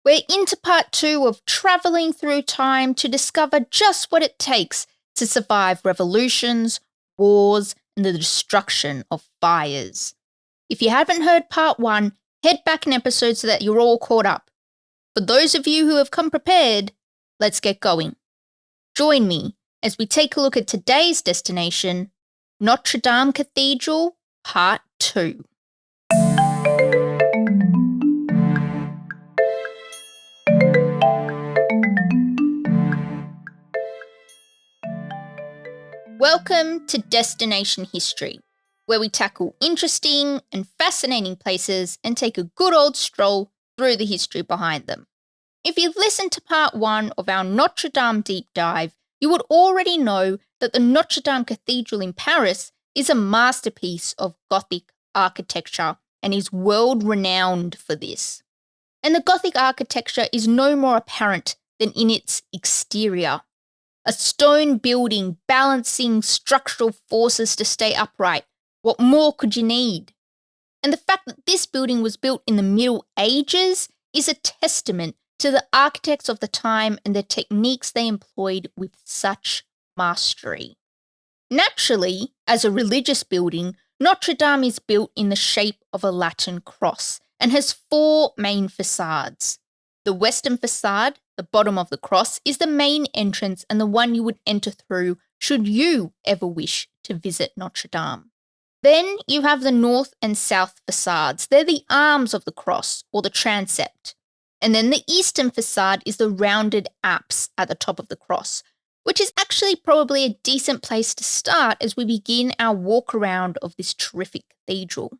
We're into part 2 of travelling through time to discover just what it takes to survive revolutions, wars, and the destruction of fires. If you haven't heard part 1, head back an episode so that you're all caught up. For those of you who have come prepared, let's get going. Join me as we take a look at today's destination, Notre Dame Cathedral, part 2. Welcome to Destination History, where we tackle interesting and fascinating places and take a good old stroll through the history behind them. If you've listened to part 1 of our Notre Dame deep dive, you would already know that the Notre Dame Cathedral in Paris is a masterpiece of Gothic architecture and is world-renowned for this. And the Gothic architecture is no more apparent than in its exterior. A stone building balancing structural forces to stay upright. What more could you need? And the fact that this building was built in the Middle Ages is a testament to the architects of the time and the techniques they employed with such mastery. Naturally, as a religious building, Notre Dame is built in the shape of a Latin cross and has 4 main facades. The western facade, the bottom of the cross, is the main entrance and the one you would enter through should you ever wish to visit Notre Dame. Then you have the north and south facades. They're the arms of the cross, or the transept. And then the eastern facade is the rounded apse at the top of the cross, which is actually probably a decent place to start as we begin our walk around of this terrific cathedral.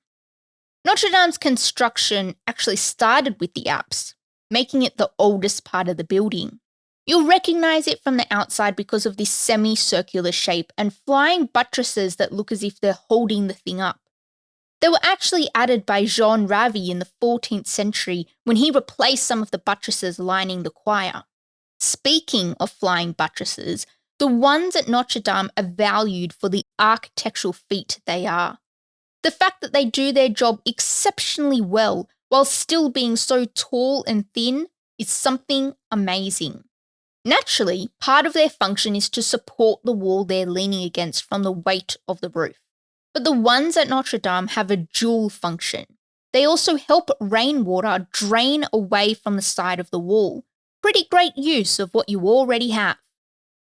Notre Dame's construction actually started with the apse, making it the oldest part of the building. You'll recognise it from the outside because of this semicircular shape and flying buttresses that look as if they're holding the thing up. They were actually added by Jean Ravi in the 14th century when he replaced some of the buttresses lining the choir. Speaking of flying buttresses, the ones at Notre Dame are valued for the architectural feat they are. The fact that they do their job exceptionally well while still being so tall and thin is something amazing. Naturally, part of their function is to support the wall they're leaning against from the weight of the roof. But the ones at Notre Dame have a dual function. They also help rainwater drain away from the side of the wall. Pretty great use of what you already have.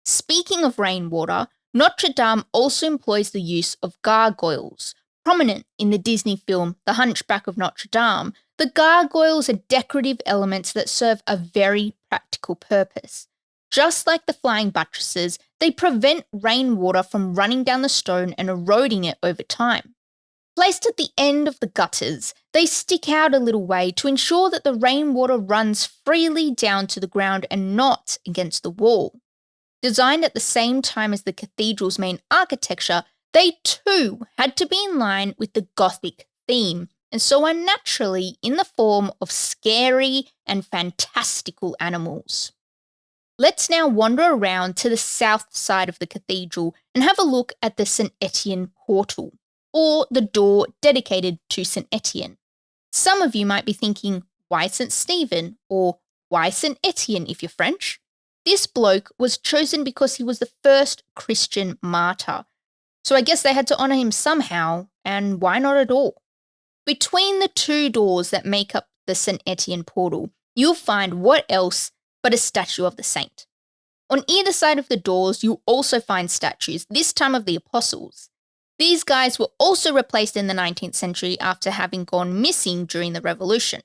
Speaking of rainwater, Notre Dame also employs the use of gargoyles. Prominent in the Disney film The Hunchback of Notre Dame, the gargoyles are decorative elements that serve a very practical purpose. Just like the flying buttresses, they prevent rainwater from running down the stone and eroding it over time. Placed at the end of the gutters, they stick out a little way to ensure that the rainwater runs freely down to the ground and not against the wall. Designed at the same time as the cathedral's main architecture, they too had to be in line with the Gothic theme, and so are naturally in the form of scary and fantastical animals. Let's now wander around to the south side of the cathedral and have a look at the St. Etienne portal, or the door dedicated to St. Etienne. Some of you might be thinking, why St. Stephen, or why St. Etienne if you're French? This bloke was chosen because he was the first Christian martyr, so I guess they had to honour him somehow, and why not at all? Between the 2 doors that make up the St. Etienne portal, you'll find what else but a statue of the saint. On either side of the doors, you'll also find statues, this time of the apostles. These guys were also replaced in the 19th century after having gone missing during the Revolution.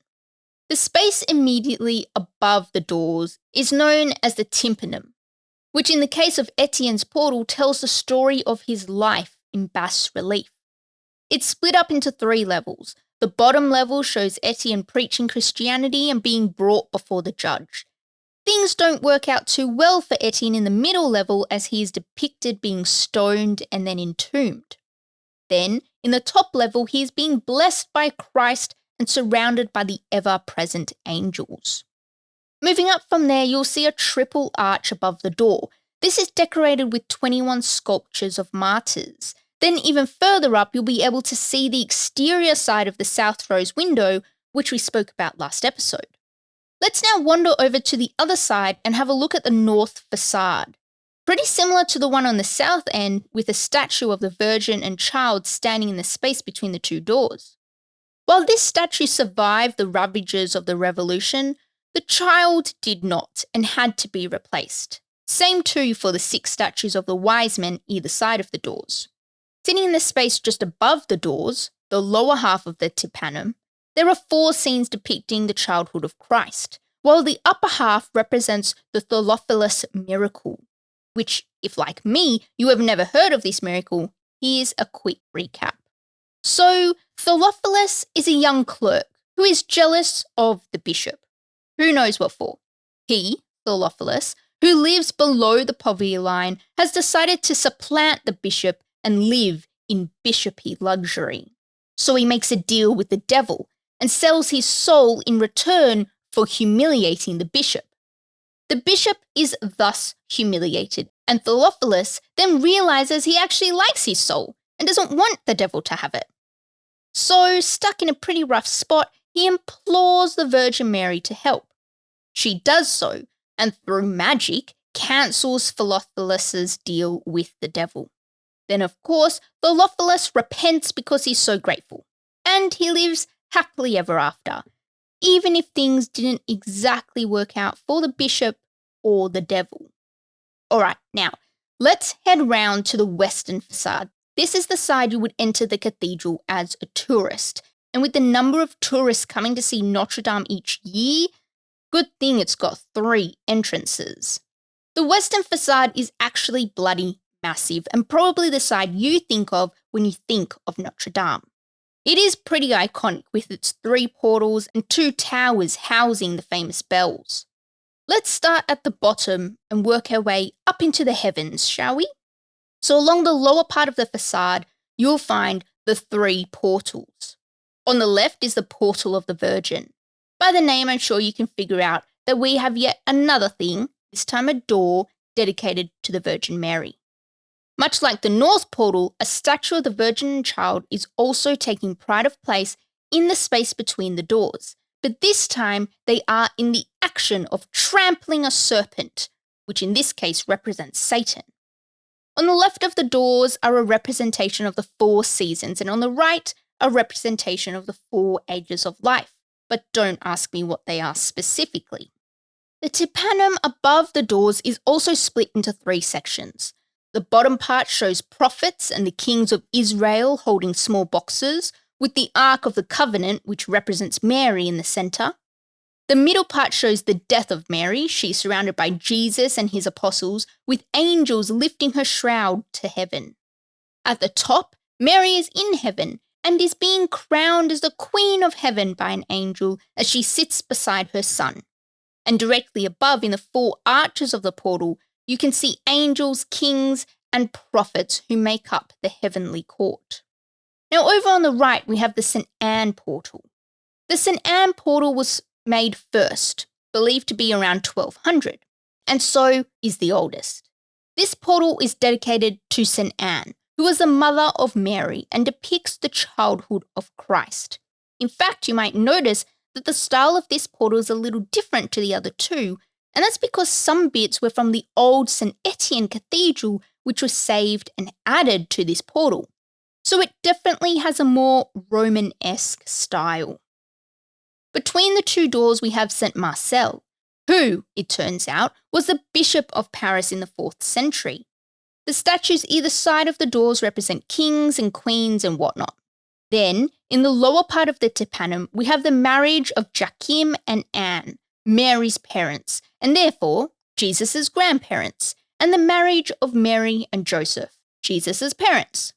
The space immediately above the doors is known as the tympanum, which in the case of Etienne's portal tells the story of his life in bas relief. It's split up into 3 levels. The bottom level shows Etienne preaching Christianity and being brought before the judge. Things don't work out too well for Etienne in the middle level as he is depicted being stoned and then entombed. Then, in the top level, he is being blessed by Christ and surrounded by the ever-present angels. Moving up from there, you'll see a triple arch above the door. This is decorated with 21 sculptures of martyrs. Then even further up, you'll be able to see the exterior side of the south rose window, which we spoke about last episode. Let's now wander over to the other side and have a look at the north facade. Pretty similar to the one on the south end, with a statue of the Virgin and Child standing in the space between the two doors. While this statue survived the ravages of the Revolution, the Child did not and had to be replaced. Same too for the 6 statues of the wise men either side of the doors. Sitting in the space just above the doors, the lower half of the tympanum, there are 4 scenes depicting the childhood of Christ, while the upper half represents the Theophilus miracle, which, if like me, you have never heard of this miracle, here's a quick recap. So, Theophilus is a young clerk who is jealous of the bishop. Who knows what for? He, Theophilus, who lives below the poverty line, has decided to supplant the bishop and live in bishopy luxury. So he makes a deal with the devil and sells his soul in return for humiliating the bishop. The bishop is thus humiliated, and Theophilus then realizes he actually likes his soul and doesn't want the devil to have it. So, stuck in a pretty rough spot, he implores the Virgin Mary to help. She does so, and through magic, cancels Theophilus's deal with the devil. Then, of course, Theophilus repents because he's so grateful, and he lives happily ever after, even if things didn't exactly work out for the bishop or the devil. Alright, now, let's head round to the western facade. This is the side you would enter the cathedral as a tourist, and with the number of tourists coming to see Notre Dame each year, good thing it's got 3 entrances. The western facade is actually bloody massive and probably the side you think of when you think of Notre Dame. It is pretty iconic with its 3 portals and 2 towers housing the famous bells. Let's start at the bottom and work our way up into the heavens, shall we? So along the lower part of the facade, you'll find the 3 portals. On the left is the Portal of the Virgin. By the name, I'm sure you can figure out that we have yet another thing, this time a door, dedicated to the Virgin Mary. Much like the North Portal, a statue of the Virgin and Child is also taking pride of place in the space between the doors, but this time they are in the action of trampling a serpent, which in this case represents Satan. On the left of the doors are a representation of the 4 seasons, and on the right, a representation of the 4 ages of life, but don't ask me what they are specifically. The tympanum above the doors is also split into 3 sections. The bottom part shows prophets and the kings of Israel holding small boxes, with the Ark of the Covenant, which represents Mary, in the centre. The middle part shows the death of Mary. She's surrounded by Jesus and his apostles, with angels lifting her shroud to heaven. At the top, Mary is in heaven and is being crowned as the Queen of Heaven by an angel as she sits beside her son. And directly above, in the 4 arches of the portal, you can see angels, kings, and prophets who make up the heavenly court. Now over on the right, we have the St. Anne portal. The St. Anne portal was made first, believed to be around 1200, and so is the oldest. This portal is dedicated to St. Anne, who was the mother of Mary and depicts the childhood of Christ. In fact, you might notice that the style of this portal is a little different to the other 2, and that's because some bits were from the old St. Etienne Cathedral, which was saved and added to this portal. So it definitely has a more Roman-esque style. Between the 2 doors, we have St. Marcel, who, it turns out, was the Bishop of Paris in the 4th century. The statues either side of the doors represent kings and queens and whatnot. Then, in the lower part of the tympanum, we have the marriage of Joachim and Anne, Mary's parents, and therefore Jesus' grandparents, and the marriage of Mary and Joseph, Jesus' parents.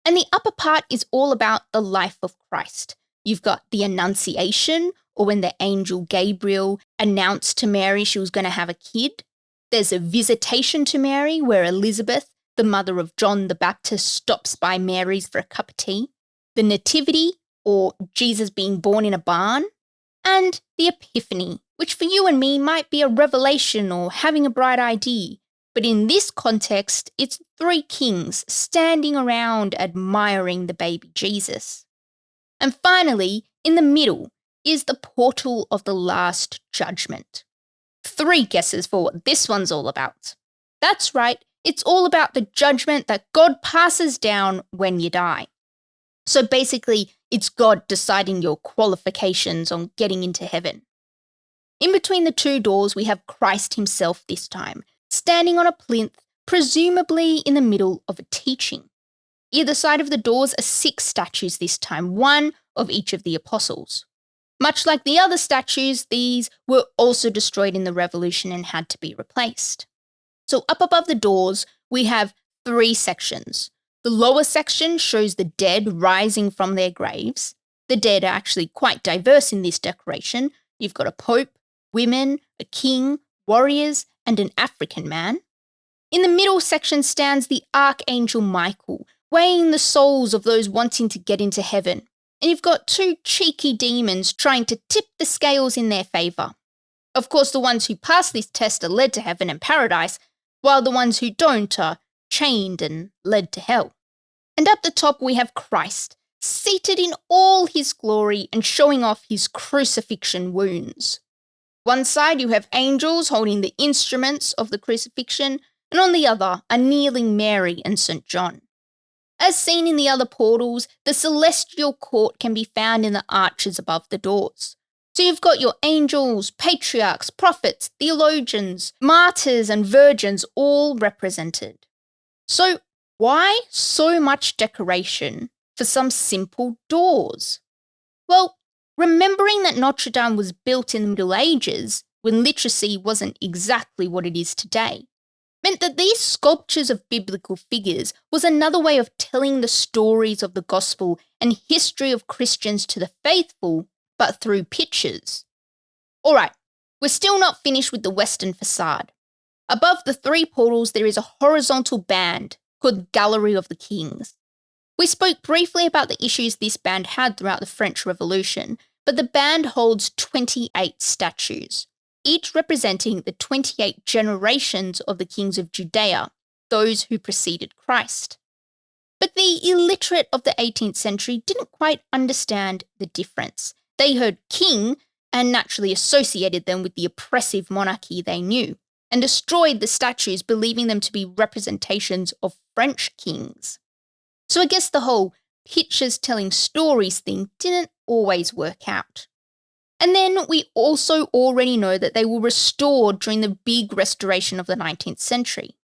And the upper part is all about the life of Christ. You've got the Annunciation, or when the angel Gabriel announced to Mary she was going to have a kid. There's a Visitation to Mary, where Elizabeth, the mother of John the Baptist, stops by Mary's for a cup of tea. The Nativity, or Jesus being born in a barn. And the Epiphany, which for you and me might be a revelation or having a bright idea. But in this context, it's 3 kings standing around admiring the baby Jesus. And finally, in the middle, is the portal of the Last Judgment. 3 guesses for what this one's all about. That's right, it's all about the judgment that God passes down when you die. So basically, it's God deciding your qualifications on getting into heaven. In between the 2 doors, we have Christ himself this time, standing on a plinth, presumably in the middle of a teaching. Either side of the doors are 6 statues this time, 1 of each of the apostles. Much like the other statues, these were also destroyed in the revolution and had to be replaced. So up above the doors, we have 3 sections. The lower section shows the dead rising from their graves. The dead are actually quite diverse in this decoration. You've got a pope, women, a king, warriors, and an African man. In the middle section stands the Archangel Michael, weighing the souls of those wanting to get into heaven. And you've got 2 cheeky demons trying to tip the scales in their favour. Of course, the ones who pass this test are led to heaven and paradise, while the ones who don't are chained and led to hell. And up the top we have Christ, seated in all his glory and showing off his crucifixion wounds. One side you have angels holding the instruments of the crucifixion, and on the other are kneeling Mary and St. John. As seen in the other portals, the celestial court can be found in the arches above the doors. So you've got your angels, patriarchs, prophets, theologians, martyrs, and virgins all represented. So why so much decoration for some simple doors? Well, remembering that Notre Dame was built in the Middle Ages, when literacy wasn't exactly what it is today, meant that these sculptures of biblical figures was another way of telling the stories of the gospel and history of Christians to the faithful, but through pictures. All right, we're still not finished with the western facade. Above the 3 portals, there is a horizontal band called the Gallery of the Kings. We spoke briefly about the issues this band had throughout the French Revolution, but the band holds 28 statues, each representing the 28 generations of the kings of Judea, those who preceded Christ. But the illiterate of the 18th century didn't quite understand the difference. They heard king and naturally associated them with the oppressive monarchy they knew, and destroyed the statues, believing them to be representations of French kings. So I guess the whole pictures telling stories thing didn't always work out. And then we also already know that they were restored during the big restoration of the 19th century.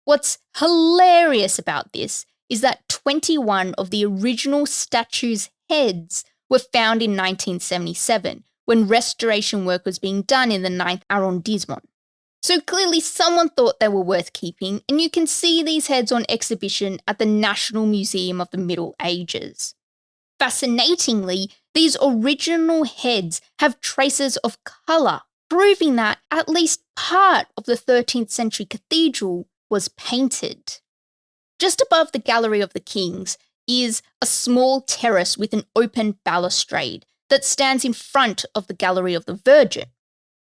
What's hilarious about this is that 21 of the original statues' heads were found in 1977, when restoration work was being done in the 9th arrondissement. So clearly someone thought they were worth keeping, and you can see these heads on exhibition at the National Museum of the Middle Ages. Fascinatingly, these original heads have traces of colour, proving that at least part of the 13th century cathedral was painted. Just above the Gallery of the Kings is a small terrace with an open balustrade that stands in front of the Gallery of the Virgin.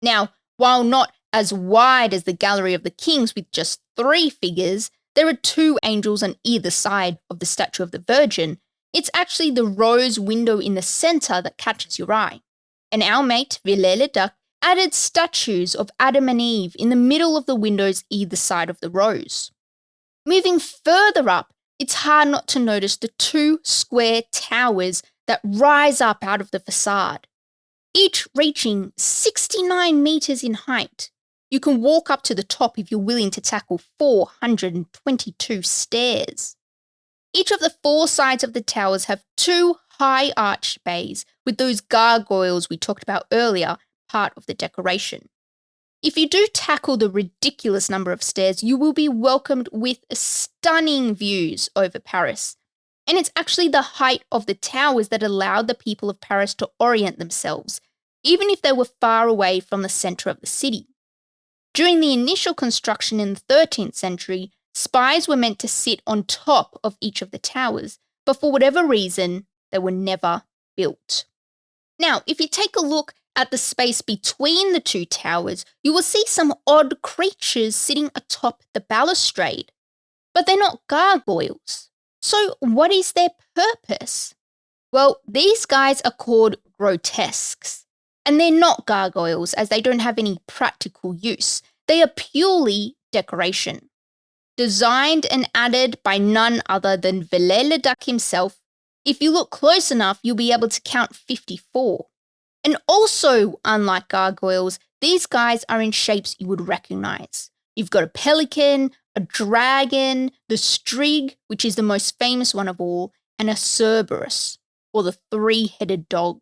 Now, while not as wide as the Gallery of the Kings with just 3 figures, there are 2 angels on either side of the statue of the Virgin. It's actually the rose window in the centre that catches your eye. And our mate, Viollet-le-Duc, added statues of Adam and Eve in the middle of the windows either side of the rose. Moving further up, it's hard not to notice the 2 square towers that rise up out of the facade, each reaching 69 metres in height. You can walk up to the top if you're willing to tackle 422 stairs. Each of the 4 sides of the towers have 2 high arched bays with those gargoyles we talked about earlier, part of the decoration. If you do tackle the ridiculous number of stairs, you will be welcomed with stunning views over Paris. And it's actually the height of the towers that allowed the people of Paris to orient themselves, even if they were far away from the centre of the city. During the initial construction in the 13th century, spies were meant to sit on top of each of the towers, but for whatever reason, they were never built. Now, if you take a look at the space between the 2 towers, you will see some odd creatures sitting atop the balustrade, but they're not gargoyles. So what is their purpose? Well, these guys are called grotesques. And they're not gargoyles as they don't have any practical use. They are purely decoration. Designed and added by none other than Villaire-le-Duc himself, if you look close enough, you'll be able to count 54. And also, unlike gargoyles, these guys are in shapes you would recognize. You've got a pelican, a dragon, the strig, which is the most famous one of all, and a Cerberus, or the three-headed dog.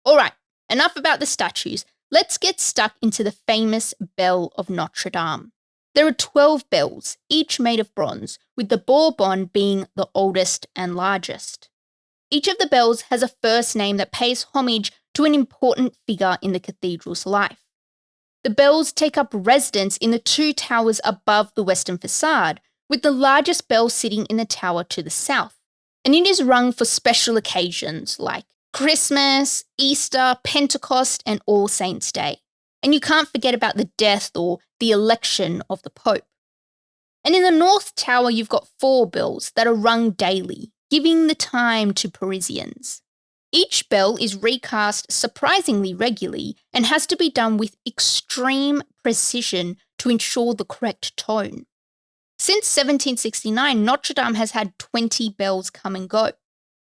All right, enough about the statues. Let's get stuck into the famous Bell of Notre Dame. There are 12 bells, each made of bronze, with the Bourbon being the oldest and largest. Each of the bells has a first name that pays homage to an important figure in the cathedral's life. The bells take up residence in the two towers above the western facade, with the largest bell sitting in the tower to the south. And it is rung for special occasions like Christmas, Easter, Pentecost, and All Saints' Day. And you can't forget about the death or the election of the Pope. And in the North Tower, you've got 4 bells that are rung daily, giving the time to Parisians. Each bell is recast surprisingly regularly and has to be done with extreme precision to ensure the correct tone. Since 1769, Notre Dame has had 20 bells come and go.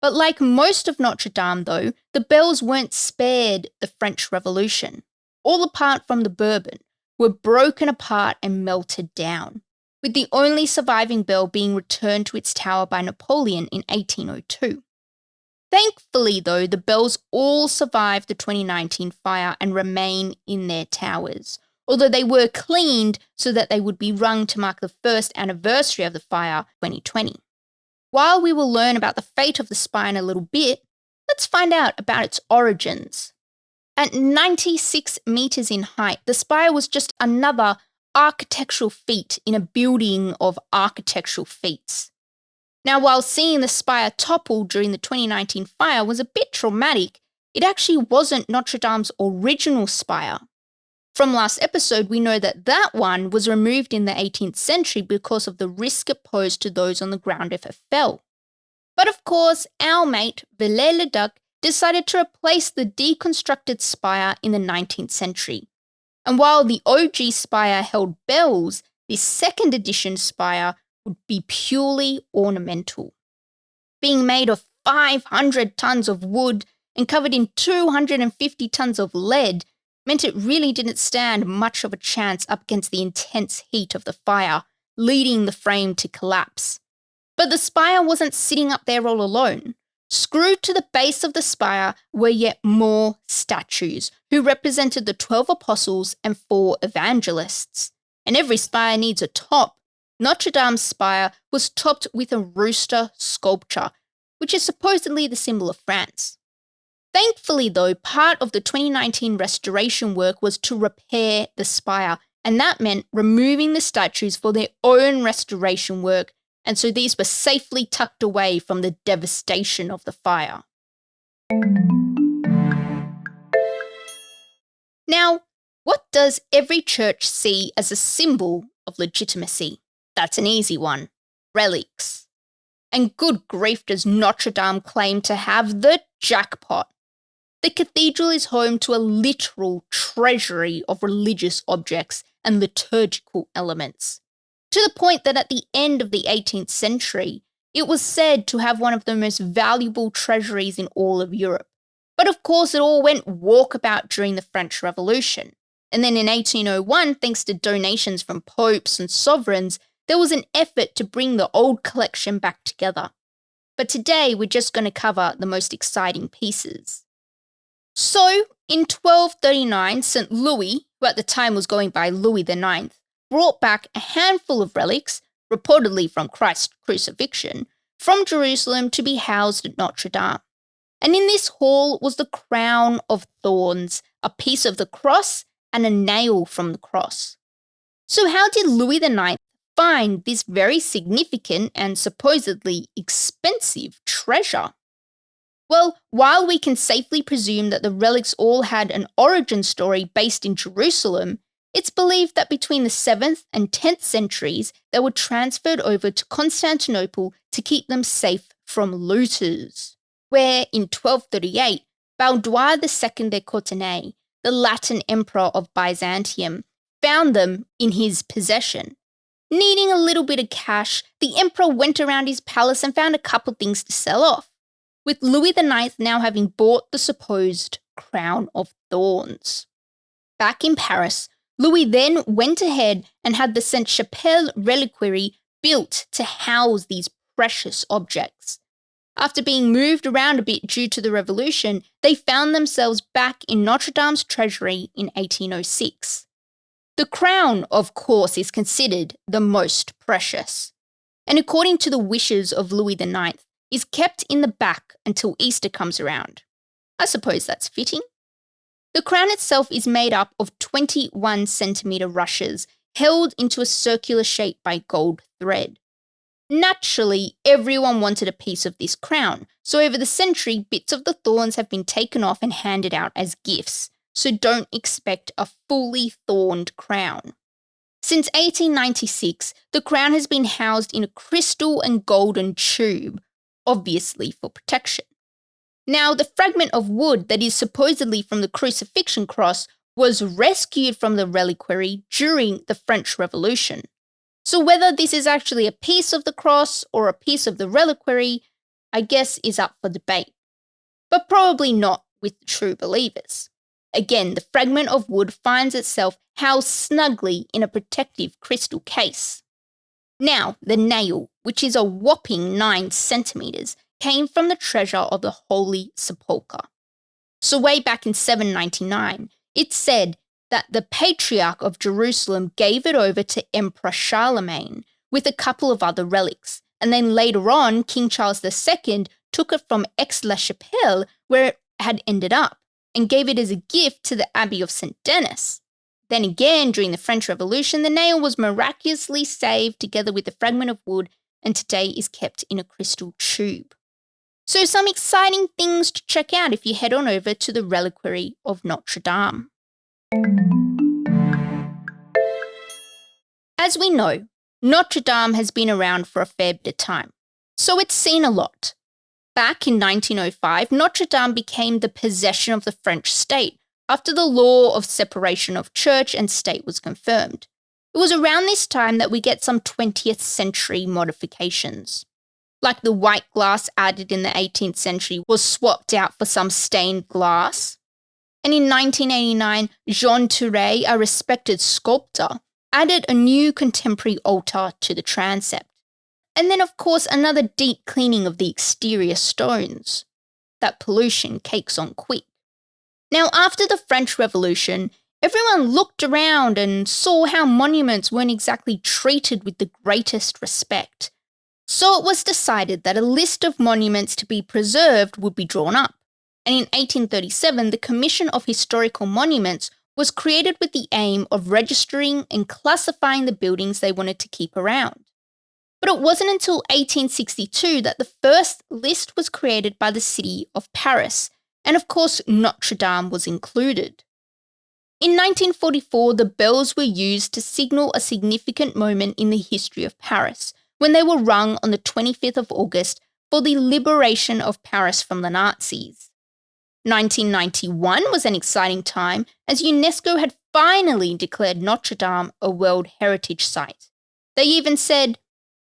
But like most of Notre Dame, though, the bells weren't spared the French Revolution. All apart from the Bourbon, were broken apart and melted down, with the only surviving bell being returned to its tower by Napoleon in 1802. Thankfully, though, the bells all survived the 2019 fire and remain in their towers, although they were cleaned so that they would be rung to mark the first anniversary of the fire, 2020. While we will learn about the fate of the spire in a little bit, let's find out about its origins. At 96 metres in height, the spire was just another architectural feat in a building of architectural feats. Now, while seeing the spire topple during the 2019 fire was a bit traumatic, it actually wasn't Notre Dame's original spire. From last episode, we know that that one was removed in the 18th century because of the risk it posed to those on the ground if it fell. But of course, our mate, Villaire-le-Duc, decided to replace the deconstructed spire in the 19th century. And while the OG spire held bells, this second edition spire would be purely ornamental. Being made of 500 tons of wood and covered in 250 tons of lead meant it really didn't stand much of a chance up against the intense heat of the fire, leading the frame to collapse. But the spire wasn't sitting up there all alone. Screwed to the base of the spire were yet more statues who represented the 12 apostles and 4 evangelists. And every spire needs a top. Notre Dame's spire was topped with a rooster sculpture, which is supposedly the symbol of France. Thankfully, though, part of the 2019 restoration work was to repair the spire, and that meant removing the statues for their own restoration work, and so these were safely tucked away from the devastation of the fire. Now, what does every church see as a symbol of legitimacy? That's an easy one. Relics. And good grief, does Notre Dame claim to have the jackpot. The cathedral is home to a literal treasury of religious objects and liturgical elements, to the point that at the end of the 18th century, it was said to have one of the most valuable treasuries in all of Europe. But of course, it all went walkabout during the French Revolution. And then in 1801, thanks to donations from popes and sovereigns, there was an effort to bring the old collection back together. But today, we're just going to cover the most exciting pieces. So, in 1239, St. Louis, who at the time was going by Louis IX, brought back a handful of relics, reportedly from Christ's crucifixion, from Jerusalem to be housed at Notre Dame. And in this hall was the crown of thorns, a piece of the cross, and a nail from the cross. So how did Louis IX find this very significant and supposedly expensive treasure? Well, while we can safely presume that the relics all had an origin story based in Jerusalem, it's believed that between the 7th and 10th centuries, they were transferred over to Constantinople to keep them safe from looters. where in 1238, Baudouin II de Courtenay, the Latin emperor of Byzantium, found them in his possession. Needing a little bit of cash, the emperor went around his palace and found a couple things to sell off, with Louis IX now having bought the supposed crown of thorns. Back in Paris, Louis then went ahead and had the Sainte-Chapelle reliquary built to house these precious objects. After being moved around a bit due to the revolution, they found themselves back in Notre Dame's treasury in 1806. The crown, of course, is considered the most precious, and according to the wishes of Louis IX, is kept in the back until Easter comes around. I suppose that's fitting. The crown itself is made up of 21 centimetre rushes held into a circular shape by gold thread. Naturally, everyone wanted a piece of this crown, so over the century, bits of the thorns have been taken off and handed out as gifts, so don't expect a fully thorned crown. Since 1896, the crown has been housed in a crystal and golden tube, obviously for protection. Now, the fragment of wood that is supposedly from the crucifixion cross was rescued from the reliquary during the French Revolution. So whether this is actually a piece of the cross or a piece of the reliquary, I guess is up for debate. But probably not with the true believers. Again, the fragment of wood finds itself housed snugly in a protective crystal case. Now, the nail, which is a whopping 9 centimetres, came from the treasure of the Holy Sepulchre. So way back in 799, it's said that the Patriarch of Jerusalem gave it over to Emperor Charlemagne with a couple of other relics, and then later on, King Charles II took it from Aix-la-Chapelle, where it had ended up, and gave it as a gift to the Abbey of St. Denis. Then again, during the French Revolution, the nail was miraculously saved together with the fragment of wood, and today is kept in a crystal tube. So some exciting things to check out if you head on over to the reliquary of Notre Dame. As we know, Notre Dame has been around for a fair bit of time, so it's seen a lot. Back in 1905, Notre Dame became the possession of the French state after the law of separation of church and state was confirmed. It was around this time that we get some 20th century modifications. Like the white glass added in the 18th century was swapped out for some stained glass. And in 1989, Jean Touret, a respected sculptor, added a new contemporary altar to the transept. And then, of course, another deep cleaning of the exterior stones. That pollution cakes on quick. Now, after the French Revolution, everyone looked around and saw how monuments weren't exactly treated with the greatest respect. So it was decided that a list of monuments to be preserved would be drawn up. And in 1837, the Commission of Historical Monuments was created with the aim of registering and classifying the buildings they wanted to keep around. But it wasn't until 1862 that the first list was created by the city of Paris, and of course Notre Dame was included. In 1944, the bells were used to signal a significant moment in the history of Paris, when they were rung on the 25th of August for the liberation of Paris from the Nazis. 1991 was an exciting time as UNESCO had finally declared Notre Dame a World Heritage Site. They even said,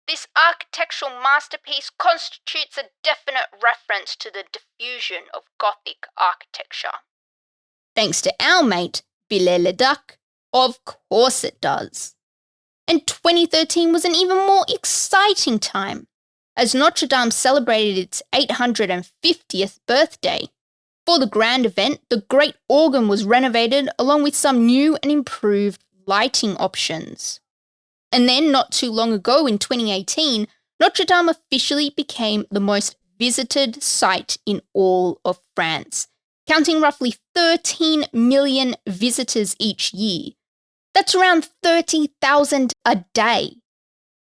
"This architectural masterpiece constitutes a definite reference to the diffusion of Gothic architecture." Thanks to our mate, Villalet-le-Duc, of course it does. And 2013 was an even more exciting time, as Notre Dame celebrated its 850th birthday. For the grand event, the Great Organ was renovated along with some new and improved lighting options. And then, not too long ago in 2018, Notre Dame officially became the most visited site in all of France, counting roughly 13 million visitors each year. That's around 30,000 a day.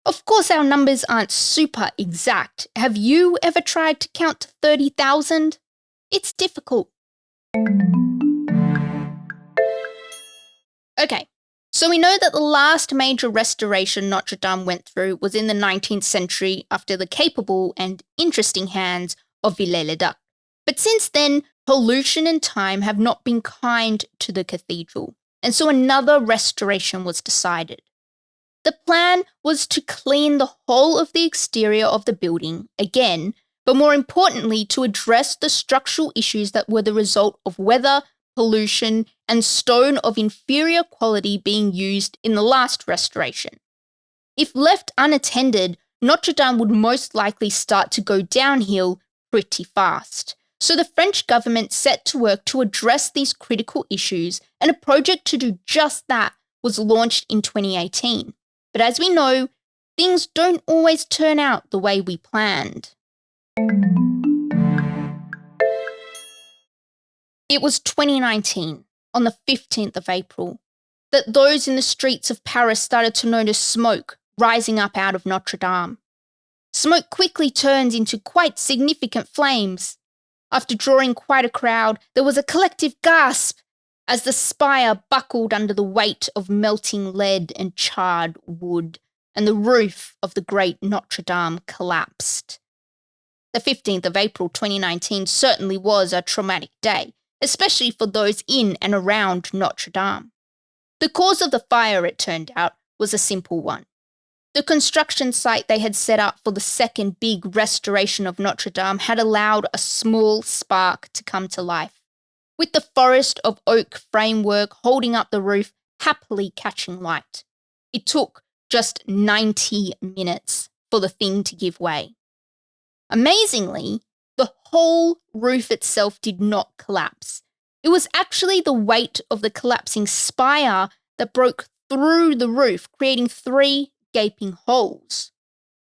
Of course, our numbers aren't super exact. Have you ever tried to count to 30,000? It's difficult. Okay, so we know that the last major restoration Notre Dame went through was in the 19th century after the capable and interesting hands of Villalet-le-Duc. But since then, pollution and time have not been kind to the cathedral, and so another restoration was decided. The plan was to clean the whole of the exterior of the building again, but more importantly, to address the structural issues that were the result of weather, pollution, and stone of inferior quality being used in the last restoration. If left unattended, Notre Dame would most likely start to go downhill pretty fast. So the French government set to work to address these critical issues, and a project to do just that was launched in 2018. But as we know, things don't always turn out the way we planned. It was 2019, on the 15th of April, that those in the streets of Paris started to notice smoke rising up out of Notre Dame. Smoke quickly turned into quite significant flames. After drawing quite a crowd, there was a collective gasp as the spire buckled under the weight of melting lead and charred wood, and the roof of the great Notre Dame collapsed. The 15th of April 2019 certainly was a traumatic day, especially for those in and around Notre Dame. The cause of the fire, it turned out, was a simple one. The construction site they had set up for the second big restoration of Notre Dame had allowed a small spark to come to life, with the forest of oak framework holding up the roof happily catching light. It took just 90 minutes for the thing to give way. Amazingly, the whole roof itself did not collapse. It was actually the weight of the collapsing spire that broke through the roof, creating 3 gaping holes.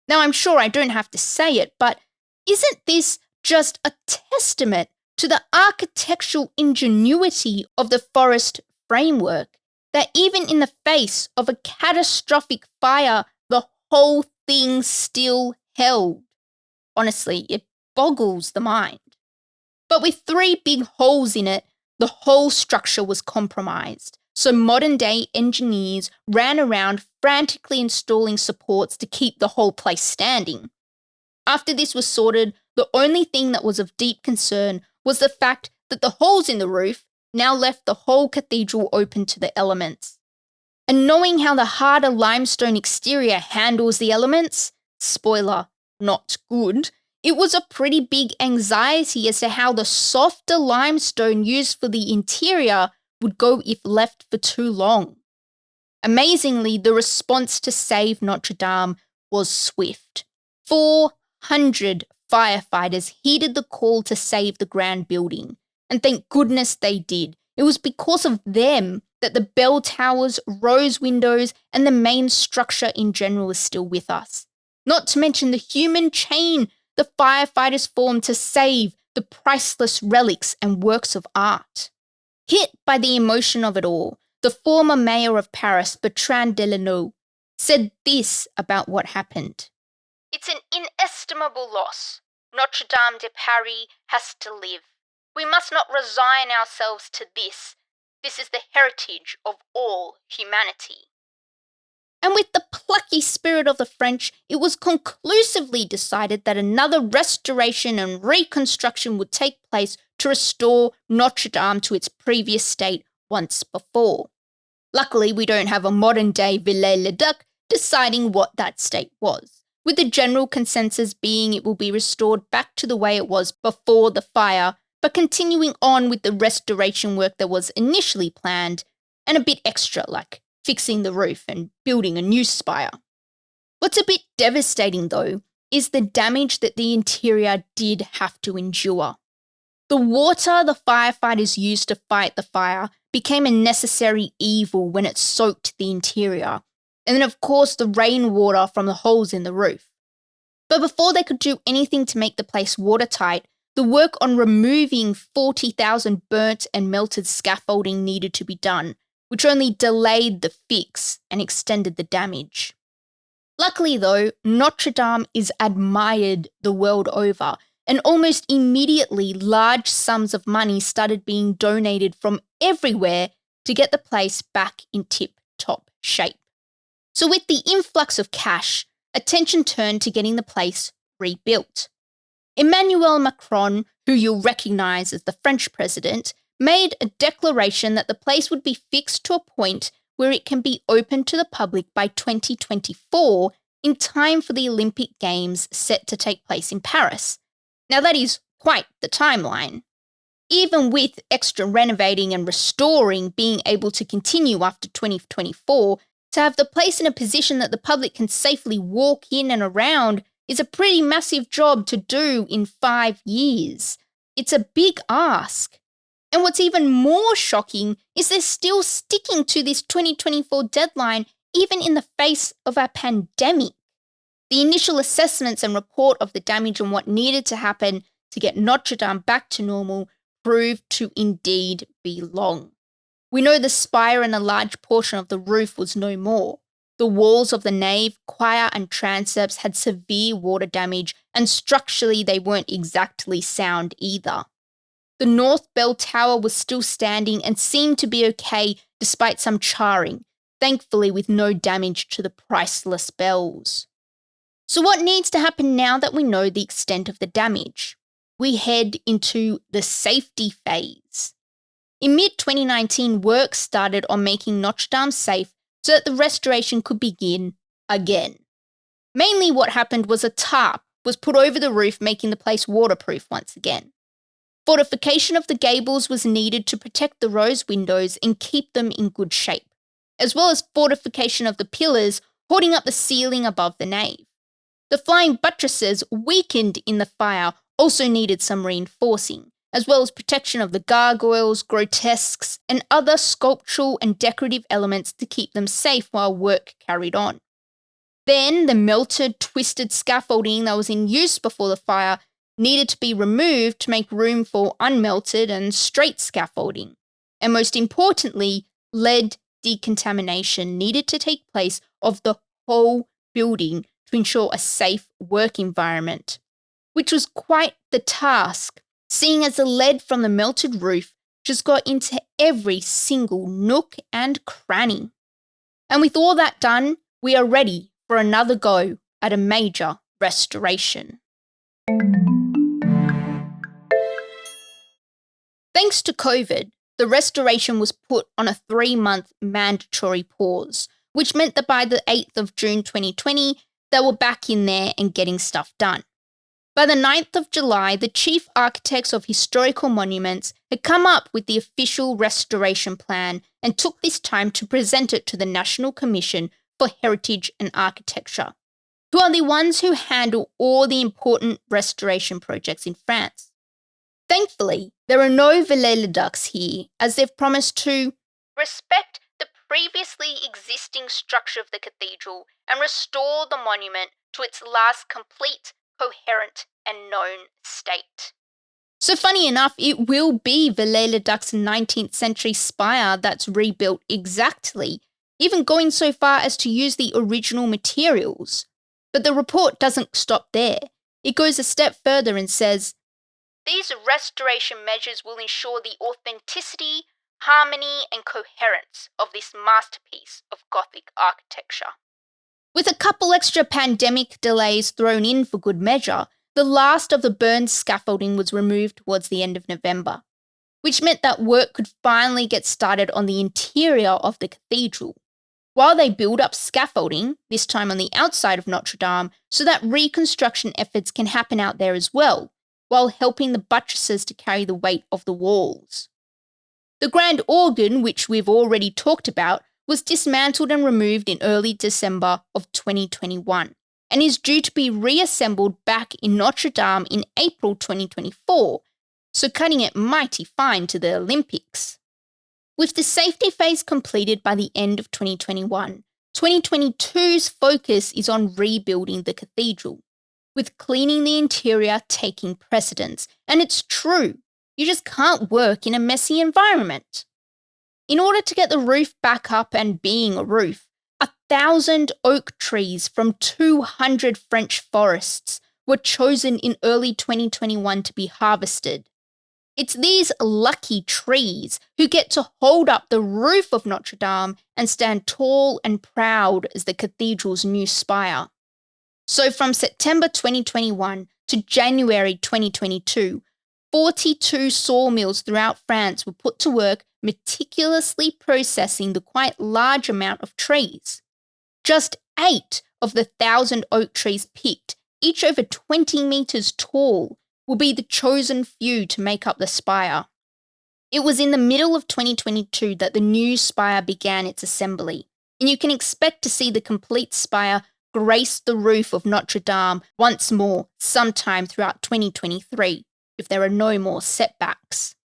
Now, I'm sure I don't have to say it, but isn't this just a testament to the architectural ingenuity of the forest framework, that even in the face of a catastrophic fire, the whole thing still held? Honestly, it boggles the mind. But with 3 big holes in it, the whole structure was compromised. So modern-day engineers ran around frantically installing supports to keep the whole place standing. After this was sorted, the only thing that was of deep concern was the fact that the holes in the roof now left the whole cathedral open to the elements. And knowing how the harder limestone exterior handles the elements, spoiler, not good, it was a pretty big anxiety as to how the softer limestone used for the interior would go if left for too long. Amazingly, the response to save Notre Dame was swift. 400 firefighters heeded the call to save the grand building, and thank goodness they did. It was because of them that the bell towers, rose windows, and the main structure in general is still with us. Not to mention the human chain the firefighters formed to save the priceless relics and works of art. Hit by the emotion of it all, the former mayor of Paris, Bertrand Delanoë, said this about what happened. "It's an inestimable loss. Notre Dame de Paris has to live. We must not resign ourselves to this. This is the heritage of all humanity." And with the plucky spirit of the French, it was conclusively decided that another restoration and reconstruction would take place to restore Notre Dame to its previous state once before. Luckily, we don't have a modern-day Viollet-le-Duc deciding what that state was, with the general consensus being it will be restored back to the way it was before the fire, but continuing on with the restoration work that was initially planned, and a bit extra, like fixing the roof and building a new spire. What's a bit devastating, though, is the damage that the interior did have to endure. The water the firefighters used to fight the fire became a necessary evil when it soaked the interior, and then of course the rainwater from the holes in the roof. But before they could do anything to make the place watertight, the work on removing 40,000 burnt and melted scaffolding needed to be done, which only delayed the fix and extended the damage. Luckily though, Notre Dame is admired the world over, and almost immediately large sums of money started being donated from everywhere to get the place back in tip-top shape. So with the influx of cash, attention turned to getting the place rebuilt. Emmanuel Macron, who you'll recognise as the French president, made a declaration that the place would be fixed to a point where it can be open to the public by 2024 in time for the Olympic Games set to take place in Paris. Now that is quite the timeline. Even with extra renovating and restoring being able to continue after 2024, to have the place in a position that the public can safely walk in and around is a pretty massive job to do in 5 years. It's a big ask. And what's even more shocking is they're still sticking to this 2024 deadline even in the face of a pandemic. The initial assessments and report of the damage and what needed to happen to get Notre Dame back to normal proved to indeed be long. We know the spire and a large portion of the roof was no more. The walls of the nave, choir and transepts had severe water damage, and structurally they weren't exactly sound either. The north bell tower was still standing and seemed to be okay despite some charring, thankfully with no damage to the priceless bells. So what needs to happen now that we know the extent of the damage? We head into the safety phase. In mid-2019, work started on making Notre Dame safe so that the restoration could begin again. Mainly what happened was a tarp was put over the roof, making the place waterproof once again. Fortification of the gables was needed to protect the rose windows and keep them in good shape, as well as fortification of the pillars holding up the ceiling above the nave. The flying buttresses, weakened in the fire, also needed some reinforcing, as well as protection of the gargoyles, grotesques, and other sculptural and decorative elements to keep them safe while work carried on. Then the melted, twisted scaffolding that was in use before the fire needed to be removed to make room for unmelted and straight scaffolding. And most importantly, lead decontamination needed to take place of the whole building to ensure a safe work environment, which was quite the task, seeing as the lead from the melted roof just got into every single nook and cranny. And with all that done, we are ready for another go at a major restoration. Thanks to COVID, the restoration was put on a 3-month mandatory pause, which meant that by the 8th of June 2020, they were back in there and getting stuff done. By the 9th of July, the chief architects of historical monuments had come up with the official restoration plan and took this time to present it to the National Commission for Heritage and Architecture, who are the ones who handle all the important restoration projects in France. Thankfully, there are no Relics here, as they've promised to respect the previously existing structure of the cathedral and restore the monument to its last complete, coherent and known state. So funny enough, it will be Relics' 19th century spire that's rebuilt exactly, even going so far as to use the original materials. But the report doesn't stop there. It goes a step further and says, these restoration measures will ensure the authenticity, harmony and coherence of this masterpiece of Gothic architecture. With a couple extra pandemic delays thrown in for good measure, the last of the burned scaffolding was removed towards the end of November, which meant that work could finally get started on the interior of the cathedral, while they build up scaffolding, this time on the outside of Notre Dame, so that reconstruction efforts can happen out there as well, while helping the buttresses to carry the weight of the walls. The grand organ, which we've already talked about, was dismantled and removed in early December of 2021 and is due to be reassembled back in Notre Dame in April 2024, so cutting it mighty fine to the Olympics. With the safety phase completed by the end of 2021, 2022's focus is on rebuilding the cathedral, with cleaning the interior taking precedence. And it's true, you just can't work in a messy environment. In order to get the roof back up and being a roof, 1,000 oak trees from 200 French forests were chosen in early 2021 to be harvested. It's these lucky trees who get to hold up the roof of Notre Dame and stand tall and proud as the cathedral's new spire. So from September 2021 to January 2022, 42 sawmills throughout France were put to work meticulously processing the quite large amount of trees. Just 8 of the 1,000 oak trees picked, each over 20 metres tall, will be the chosen few to make up the spire. It was in the middle of 2022 that the new spire began its assembly, and you can expect to see the complete spire grace the roof of Notre Dame once more sometime throughout 2023, if there are no more setbacks.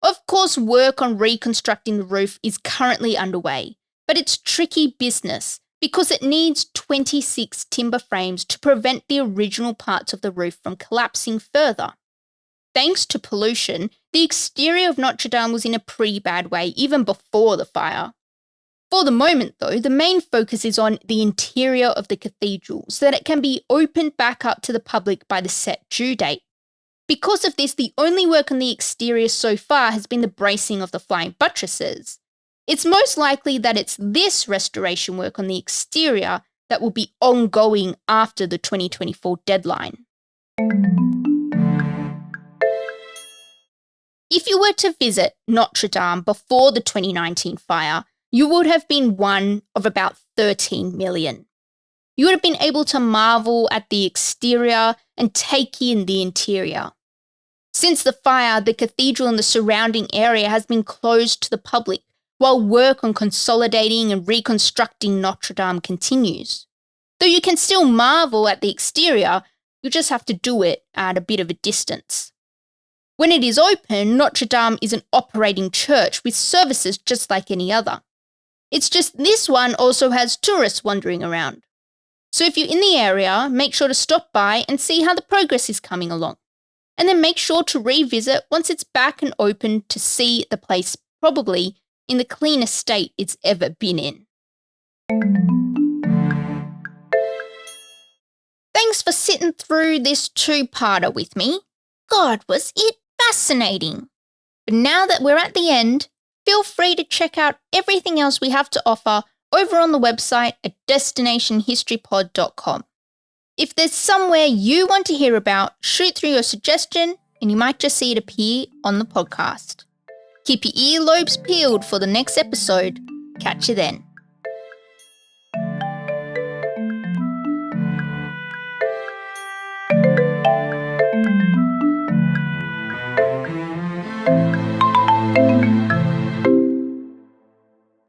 Of course, work on reconstructing the roof is currently underway, but it's tricky business because it needs 26 timber frames to prevent the original parts of the roof from collapsing further. Thanks to pollution, the exterior of Notre Dame was in a pretty bad way even before the fire. For the moment, though, the main focus is on the interior of the cathedral so that it can be opened back up to the public by the set due date. Because of this, the only work on the exterior so far has been the bracing of the flying buttresses. It's most likely that it's this restoration work on the exterior that will be ongoing after the 2024 deadline. If you were to visit Notre Dame before the 2019 fire, you would have been one of about 13 million. You would have been able to marvel at the exterior and take in the interior. Since the fire, the cathedral and the surrounding area has been closed to the public, while work on consolidating and reconstructing Notre Dame continues. Though you can still marvel at the exterior, you just have to do it at a bit of a distance. When it is open, Notre Dame is an operating church with services just like any other. It's just this one also has tourists wandering around. So if you're in the area, make sure to stop by and see how the progress is coming along. And then make sure to revisit once it's back and open to see the place probably in the cleanest state it's ever been in. Thanks for sitting through this two-parter with me. God, was it fascinating. But now that we're at the end, feel free to check out everything else we have to offer over on the website at destinationhistorypod.com. If there's somewhere you want to hear about, shoot through your suggestion and you might just see it appear on the podcast. Keep your earlobes peeled for the next episode. Catch you then.